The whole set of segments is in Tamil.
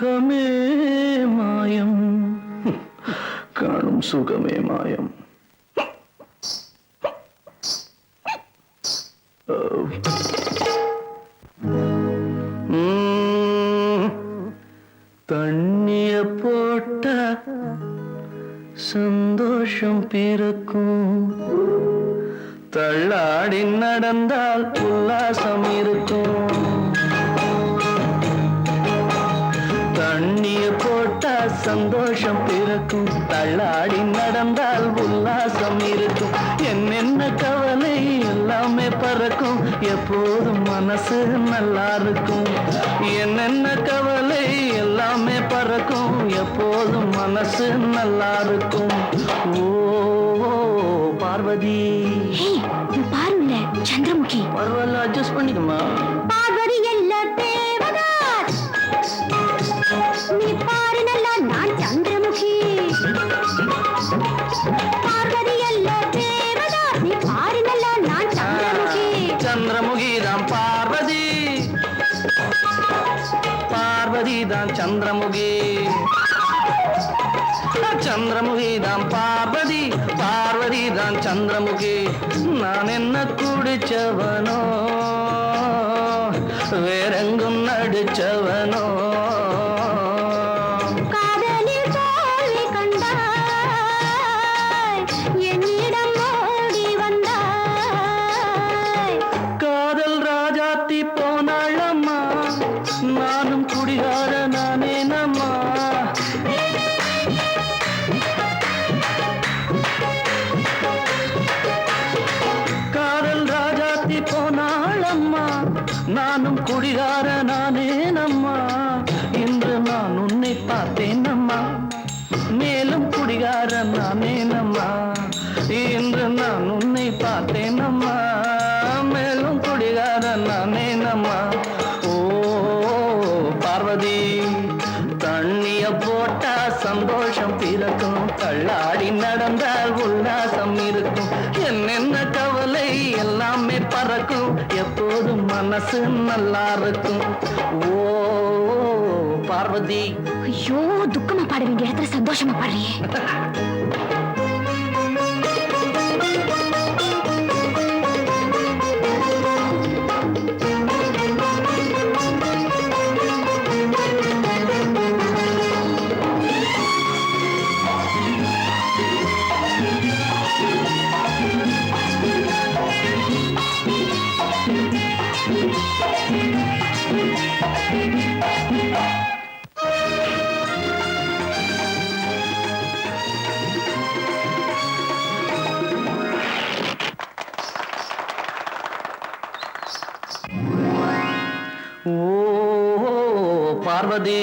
துக்கமே மாயம் காணும் சுகமே மாயம். தண்ணிய போட்ட சந்தோஷம் பிறக்கும், தள்ளாடி நடந்தால் உல்லாசம் இருக்கும். தண்ணிய போட்டா சந்தோஷம் பிறக்கும், தள்ளாடி நடந்தால் உல்லாசம் இருக்கும். என்னென்ன கவலை எல்லாமே பறக்கும், எப்போதும் மனசு நல்லா இருக்கும். என்னென்ன கவலை எல்லாமே பறக்கும், எப்போதும் மனசு நல்லா இருக்கும். ஓ பார்வதி, பாருங்க சந்திரமுகி. பரவாயில்ல, அட்ஜஸ்ட் பண்ணிக்குமா. பார்வதி இல்ல தேவதாஸ், நீ பாரு நல்லா நான் சந்திரமுகி. பார்வதி அல்ல தேவதாஸ், நீ பாரு நல்லா நான் சந்திரமுகி. சந்திரமுகி தான் பார்வதி, பார்வதி தான் சந்திரமுகி. சந்திரமுகி தான் பார்வதி, பார்வதி தான் சந்திரமுகி. நான் என்ன குடிச்சவனோ வேறெங்கும் நடிச்சவனோ, காதலில் தோல்வி கண்டாய், என்னிடம் ஓடி வந்தாய். காதல் ராஜாத்தி போனாளம்மா, நானும் குடிகார நானே நம்மா. காதல் ராஜாத்தி போனாளம்மா, நானும் குடிகார நானே நம்மா. இன்று நான் உன்னை பார்த்தேன் நம்மா, மேலும் குடிகார நானே நம்மா. இன்று நான் உன்னை பார்த்தேன் நம்மா, மேலும் குடிகார நானே நம்மா. ஓ பார்வதி, தண்ணிய போட்டா சந்தோஷம் பிறக்கும், தள்ளாடி நடந்தால் உல்லாசம் இருக்கும். என்னென்ன கவலை எல்லாமே பறக்கும், எப்போதும் மனசு நல்லா இருக்கும். ஓ பார்வதி. ஐயோ, துக்கமா பாட வேண்டிய இடத்துல சந்தோஷமா பாடுறியே. ஓ பார்வதி,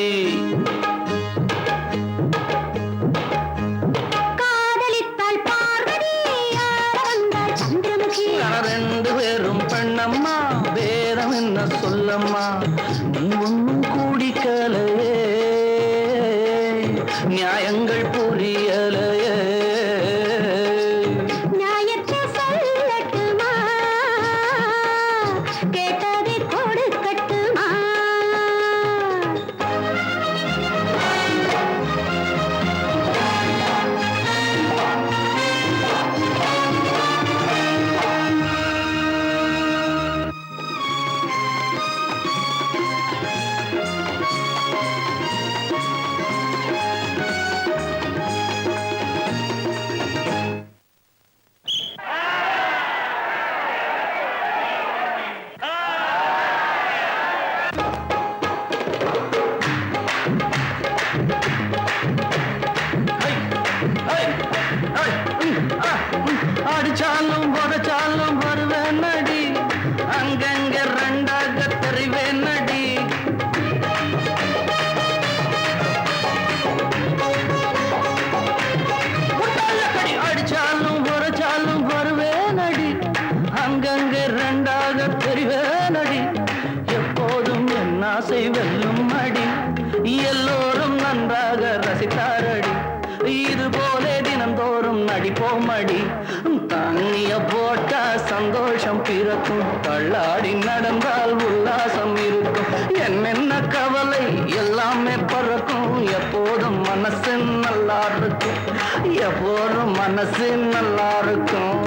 காதலித்தாள் பார்வதி, வந்தாள் சந்திரமுகி. ரெண்டு பேரும் பெண்ணம்மா, வேதம் என்ன சொல்லம்மா. நீ ஒன்னும் கூடிக்கலையே, நியாயங்கள் புரியலையே. நியாயத்தை சொல்லட்டுமா, கேட்டதை கொடுக்கட்டுமா. அடிச்சாலும் உதச்சாலும் வருவேன் நடி, அங்கங்க ரெண்டாக தெரிவேன் நடி. அடிச்சாலும் உதச்சாலும் வருவேன் நடி, அங்கங்க ரெண்டாக தெரிவேன் நடி. எப்போதும் என் ஆசை வெல்லும் அடி, எல்லோரும் நன்றாக ரசித்தாரடி. இது போலே தினந்தோறும் நடிப்போம் அடி. தண்ணிய போட்டா சந்தோஷம் பிறக்கும், தள்ளாடி நடந்தால் உல்லாசம் இருக்கும். என்னென்ன கவலை எல்லாமே பறக்கும். மனசு நல்லா இருக்கும்